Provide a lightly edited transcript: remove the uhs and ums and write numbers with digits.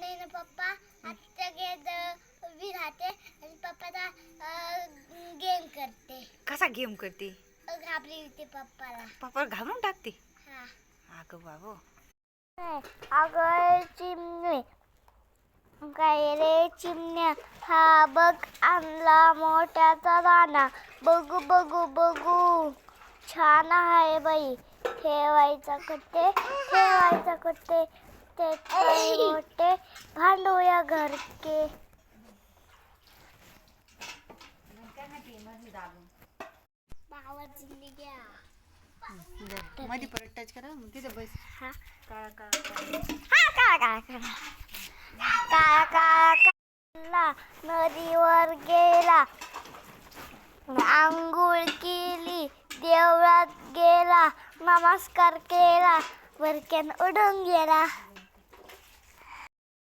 नाही ना पप्पा आत्या गेट उभी राहते आणि पप्पाचा गेम करते. कसा गेम करते? घाबरते पप्पाला. पप्पा घाबरून टाकते. हा. अगं बाबू. अगं चिमणे काय रे चिमण्या हा बघ आणला मोठ्याचा दाणा. बघू बघू बघू छान आहे बाई. ठेवायचा कुठे ठेवायचा कुठे ते मोठे भांडूया घरके. मध्ये परत टच करा तिथे बस. हा काळा काळा काळा नदीवर गेला. आंघोळ केली देवळात गेला. नमस्कार केला वरक्यान उडून गेला.